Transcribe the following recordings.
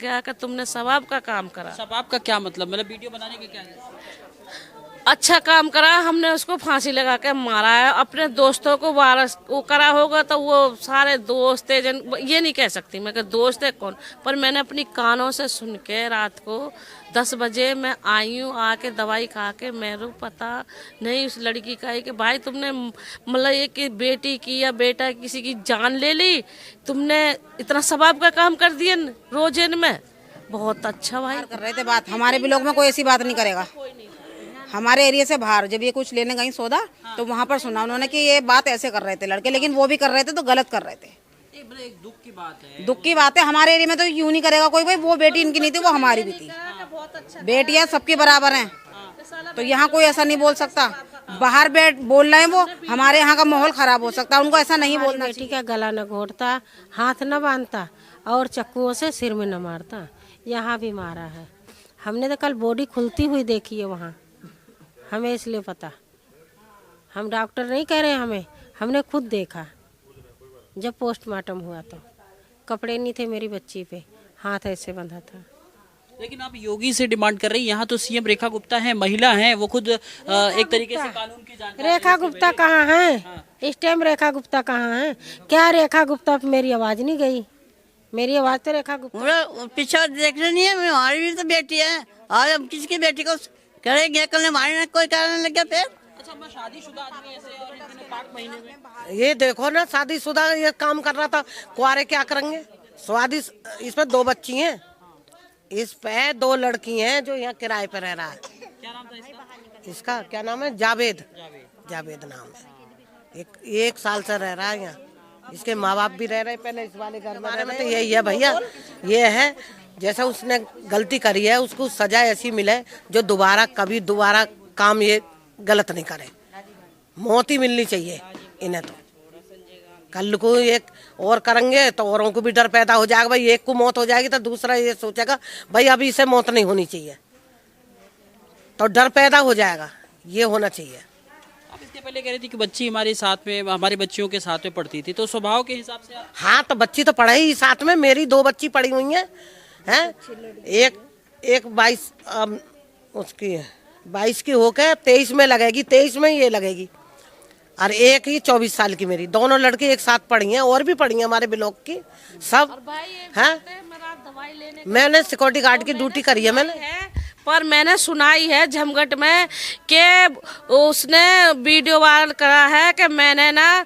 क्या कि तुमने सवाब का काम करा। सवाब का क्या मतलब वीडियो बनाने के क्या है? अच्छा काम करा, हमने उसको फांसी लगा के मारा है। अपने दोस्तों को वारस वो करा होगा तो वो सारे दोस्त है ये नहीं कह सकती मैं कि दोस्त है कौन, पर मैंने अपनी कानों से सुन के रात को 10 बजे मैं आई हूँ, आके दवाई खा के मेरे को पता नहीं उस लड़की का है कि भाई तुमने मतलब ये कि बेटी की या बेटा किसी की जान ले ली, तुमने इतना सवाब का काम कर दिया रोजेन में। बहुत अच्छा भाई कर रहे थे बात, हमारे ब्लॉक में कोई ऐसी बात नहीं करेगा। हमारे एरिया से बाहर जब ये कुछ लेने गई सौदा तो वहाँ पर सुना उन्होंने कि ये बात ऐसे कर रहे थे लड़के, लेकिन वो भी कर रहे थे तो गलत कर रहे थे। एक दुख की बात है। दुख की बात है, हमारे एरिया में तो यूं नहीं करेगा कोई। भाई वो बेटी इनकी नहीं थी, वो हमारी भी थी। बेटियां सबके बराबर हैं, तो यहाँ कोई ऐसा नहीं बोल सकता। बाहर बैठ बोल रहे हैं वो, हमारे यहाँ का माहौल खराब हो सकता है, उनको ऐसा नहीं बोलना बेटी का गला न घोटता, हाथ न बांधता और चक्कुओं से सिर में न मारता। यहाँ भी मारा है हमने, तो कल बॉडी खुलती हुई देखी है वहाँ, हमें इसलिए पता। हम डॉक्टर नहीं कह रहे हैं, हमने खुद देखा जब पोस्टमार्टम हुआ तो कपड़े नहीं थे मेरी बच्ची पे, हाथ ऐसे बंधा था। लेकिन आप योगी से डिमांड कर रही हैं, यहाँ तो सीएम रेखा गुप्ता है, महिला है, वो खुद एक तरीके से कानून की जानकारी। रेखा गुप्ता कहाँ है इस टाइम? रेखा गुप्ता कहाँ है? क्या रेखा गुप्ता पे मेरी आवाज नहीं गई? मेरी आवाज तो रेखा गुप्ता पीछे देख रही नहीं है, हमारी भी तो बेटी है और हम किसकी बेटी को करेंगे? कल हमारे ना कोई कारण लग गया फिर। अच्छा, मैं शादीशुदा आदमी ऐसे और इतने 5 महीने में ये देखो ना, शादीशुदा ये काम कर रहा था, कुआरे क्या करेंगे? स्वादी इसमें 2 बच्ची हैं, इस पे 2 लड़की हैं जो यहाँ किराए पे रह रहा है। क्या नाम था इसका? इसका क्या नाम है? जावेद। जावेद नाम है। एक साल से रह रहा है यहाँ। इसके माँ बाप भी रह रहे पहले इस वाले घर में। तो यही है भैया, ये है जैसा उसने गलती करी है उसको सजा ऐसी मिले जो कभी दोबारा काम ये गलत नहीं करे। मौत ही मिलनी चाहिए इन्हें। तो कल को एक और करेंगे तो औरों को भी डर पैदा हो जाएगा। भाई एक को मौत हो जाएगी तो दूसरा ये सोचेगा भाई अभी इसे मौत नहीं होनी चाहिए, तो डर पैदा हो जाएगा। ये होना चाहिए। आप इसके पहले कह रही थी कि बच्ची हमारे साथ में, हमारी बच्चियों के साथ में पढ़ती थी, तो स्वभाव के हिसाब से हाँ, तो बच्ची तो पढ़े ही साथ में। मेरी 2 बच्ची पढ़ी हुई हैं, एक 22 उसकी 22 की होकर 23 में लगेगी, 23 में ये लगेगी, और एक ही 24 साल की। मेरी दोनों लड़की एक साथ पढ़ी हैं, और भी पढ़ी हैं हमारे ब्लॉक की सब हैं। मैंने सिक्योरिटी गार्ड की ड्यूटी करी है पर मैंने सुनाई है झमगट में कि उसने वीडियो वायरल करा है कि मैंने ना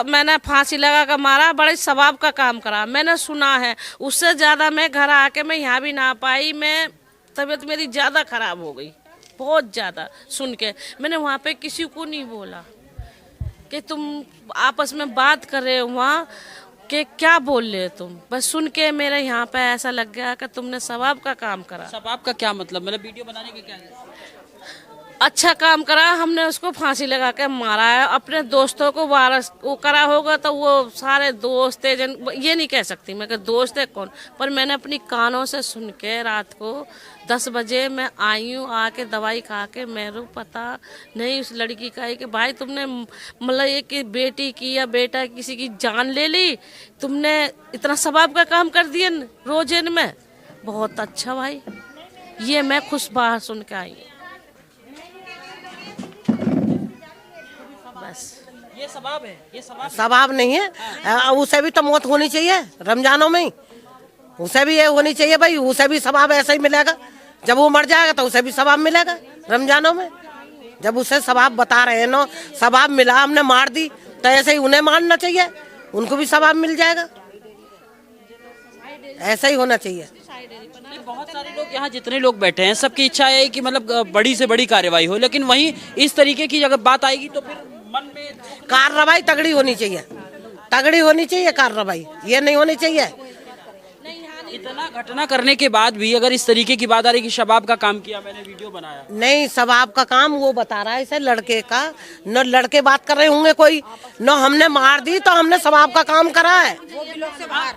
मैंने फांसी लगा कर मारा, बड़े सवाब का काम करा, मैंने सुना है। उससे ज़्यादा मैं घर आके मैं यहाँ भी ना पाई, मैं तबीयत मेरी ज़्यादा ख़राब हो गई, बहुत ज़्यादा। सुन के मैंने वहाँ पे किसी को नहीं बोला कि तुम आपस में बात कर रहे हो वहाँ कि क्या बोल रहे हो तुम, बस सुन के मेरे यहाँ पे ऐसा लग गया कि तुमने सवाब का काम करा। सवाब का क्या मतलब वीडियो बनाने के क्या है? अच्छा काम करा, हमने उसको फांसी लगा के मारा है। अपने दोस्तों को वारस वो करा होगा तो वो सारे दोस्त है ये नहीं कह सकती मैं कि दोस्त है कौन, पर मैंने अपनी कानों से सुन के रात को 10 बजे मैं आई हूँ, आके दवाई खा के मेरे को पता नहीं उस लड़की का है कि भाई तुमने मतलब ये कि बेटी की या बेटा किसी की जान ले ली, तुमने इतना सवाब का काम कर दिया रोजेन में। बहुत अच्छा भाई, ये मैं खुश बाहर सुन के आई हूँ। बस ये सवाब है, ये सवाब नहीं है। उसे भी तो मौत होनी चाहिए रमजानों में ही, उसे भी ये होनी चाहिए भाई, उसे भी सवाब ऐसा ही मिलेगा। जब वो मर जाएगा तो उसे भी सवाब मिलेगा रमजानों में। जब उसे सवाब बता रहे हैं ना, सवाब मिला, हमने मार दी, तो ऐसे ही उन्हें मारना चाहिए, उनको भी सवाब मिल जाएगा। ऐसा ही होना चाहिए। बहुत सारे लोग यहाँ जितने लोग बैठे हैं सबकी इच्छा है कि मतलब बड़ी से बड़ी कार्रवाई हो, लेकिन वहीं इस तरीके की अगर बात आएगी तो फिर मन में कार्रवाई तगड़ी होनी चाहिए, तगड़ी होनी चाहिए कार्रवाई, ये नहीं होनी चाहिए। इतना घटना करने के बाद भी अगर इस तरीके की बात आ रही कि शबाब का काम किया, मैंने वीडियो बनाया, नहीं सवाब का काम वो बता रहा है इसे लड़के का। न लड़के बात कर रहे होंगे कोई, न हमने मार दी तो हमने सवाब का काम करा है। वो ब्लॉक से बाहर,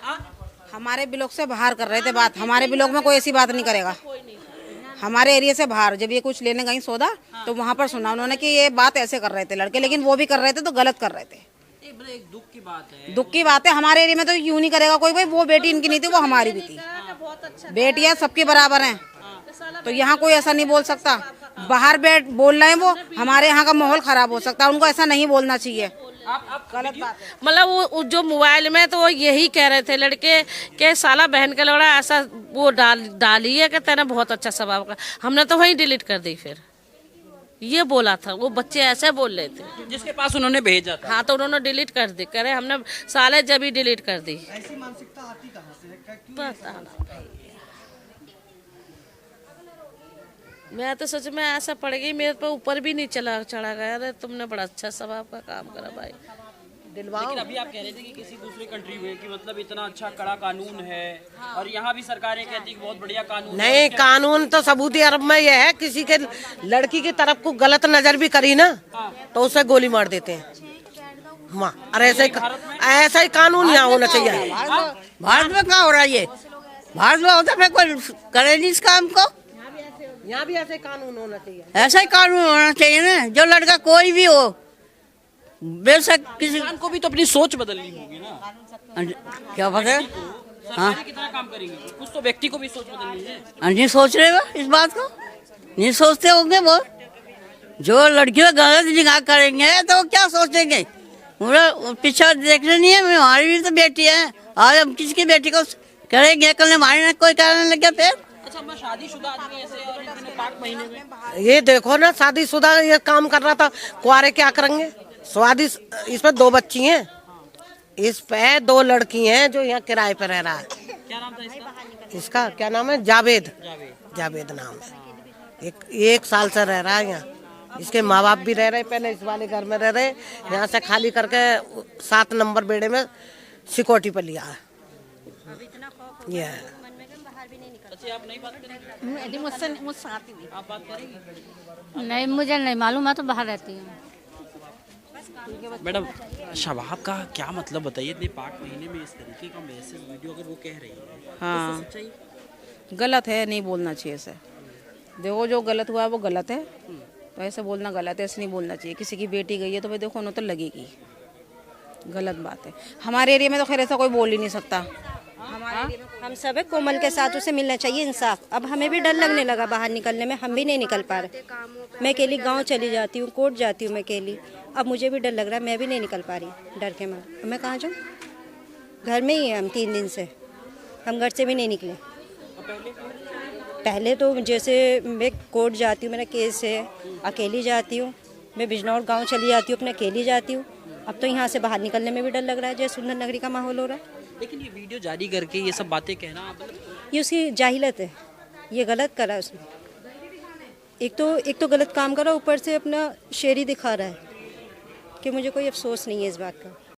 हमारे ब्लॉक से बाहर कर रहे थे बात। हमारे ब्लॉक में कोई ऐसी बात नहीं करेगा। हमारे एरिया से बाहर जब ये कुछ लेने गई सौदा तो वहाँ पर सुना उन्होंने कि ये बात ऐसे कर रहे थे लड़के, लेकिन वो भी कर रहे थे तो गलत कर रहे थे। एक दुख की बात है। दुख की बात है, हमारे एरिया में तो यूं नहीं करेगा कोई। भाई वो बेटी इनकी नहीं थी, वो हमारी भी थी। बेटियां सबके बराबर हैं, तो यहाँ कोई ऐसा नहीं बोल सकता। बाहर बैठ बोल रहे हैं वो, हमारे यहाँ का माहौल खराब हो सकता है, उनको ऐसा नहीं बोलना चाहिए। गलत बात है। मतलब वो जो मोबाइल में तो वो यही कह रहे थे लड़के के साला बहन का लौड़ा ऐसा वो डाली है कि तेरा बहुत अच्छा स्वभाव का। हमने तो वही डिलीट कर दी। फिर ये बोला था, वो बच्चे ऐसे बोल रहे थे जिसके पास उन्होंने भेजा था। हाँ, तो उन्होंने डिलीट कर दी। कह रहे हमने साले जब ही डिलीट कर दी। ऐसी मानसिकता आती कहाँ से है? पता ना भाई। मैं तो सच में ऐसा पड़ गई, मेरे पर ऊपर भी नहीं चढ़ा गया। अरे तुमने बड़ा अच्छा स्वभाव का काम करा भाई। लेकिन अभी आप कह रहे थे कि किसी दूसरे कंट्री में कि मतलब इतना अच्छा कड़ा कानून है और यहाँ भी सरकारें कहती कि बहुत बढ़िया कानून है। नहीं, कानून तो सऊदी अरब में ये है, किसी के लड़की की तरफ को गलत नजर भी करी ना तो उसे गोली मार देते हैं। माँ, अरे ऐसा ही कानून यहाँ होना चाहिए। भारत में क्या हो रहा है ये? भारत में होता है कोई करे नहीं इस काम को। यहाँ भी ऐसे कानून होना चाहिए। ऐसा ही कानून होना चाहिए ना, जो लड़का कोई भी हो, बेशक किसी इंसान को भी तो अपनी सोच बदलनी होगी ना। क्या पता है? हाँ, सरकारें कितना काम करेंगी, कुछ तो व्यक्ति को भी सोच बदलनी है। नहीं सोच रहे वो इस बात को, नहीं सोचते होंगे वो। जो लड़कियों गलत निगाह करेंगे तो वो क्या सोचेंगे? पीछे देखने नहीं है, हमारी भी तो बेटी है। आज हम किसकी बेटी को करेंगे, कल हमारे ना कोई कारण लग गया फिर। अच्छा, मैं शादीशुदा आदमी ऐसे और इतने पाक महीने में ये देखो ना, शादीशुदा ये काम कर रहा था, कुआरे क्या करेंगे? स्वादी इसमें 2 बच्ची हैं, इस पे 2 लड़की हैं जो यहाँ किराए पर रह रहा है। क्या नाम था इसका? इसका क्या नाम है? जावेद। जावेद नाम है। एक साल से रह रहा है यहाँ। इसके माँ बाप भी रह रहे, पहले इस वाले घर में रह रहे, यहाँ से खाली करके 7 नंबर बेड़े में सिक्योरिटी पर लिया है। ये है। आप नहीं बात करेंगे? मुझसे आती नहीं। आप बात करेंगे? नहीं, मुझे नहीं मालूम, मैं तो बाहर रहती हूँ। मैडम, शबाब का क्या मतलब बताइए? इतने पाक महीने में इस तरीके का मैसेज वीडियो अगर वो कह रही है, हाँ, तो सच्चाई गलत है, नहीं बोलना चाहिए ऐसे। देखो जो गलत हुआ है वो गलत है, तो ऐसे बोलना गलत है, ऐसे नहीं बोलना चाहिए। किसी की बेटी गई है तो भाई देखो उन्हें तो लगेगी, गलत बात है। हमारे एरिया में तो खैर ऐसा कोई बोल ही नहीं सकता। हम सब है, कोमल के साथ उसे मिलना चाहिए इंसाफ। अब हमें भी डर लगने लगा बाहर निकलने में, हम भी नहीं निकल पा रहे। मैं अकेली गांव चली जाती हूँ, कोर्ट जाती हूँ मैं अकेली। अब मुझे भी डर लग रहा है, मैं भी नहीं निकल पा रही डर के मारे। मैं कहाँ जाऊँ? घर में ही है हम 3 दिन से, हम घर से भी नहीं निकले। पहले तो जैसे मैं कोर्ट जाती हूँ, मेरा केस है, अकेली जाती हूँ। मैं बिजनौर गाँव चली जाती हूँ, अपने अकेली जाती हूँ। अब तो यहाँ से बाहर निकलने में भी डर लग रहा है, जैसे सुंदर नगरी का माहौल हो रहा है। लेकिन ये वीडियो जारी करके ये सब बातें कहना मतलब ये उसकी जाहिलत है, ये गलत करा उसने। एक तो गलत काम करा, ऊपर से अपना शेरी दिखा रहा है कि मुझे कोई अफसोस नहीं है इस बात का।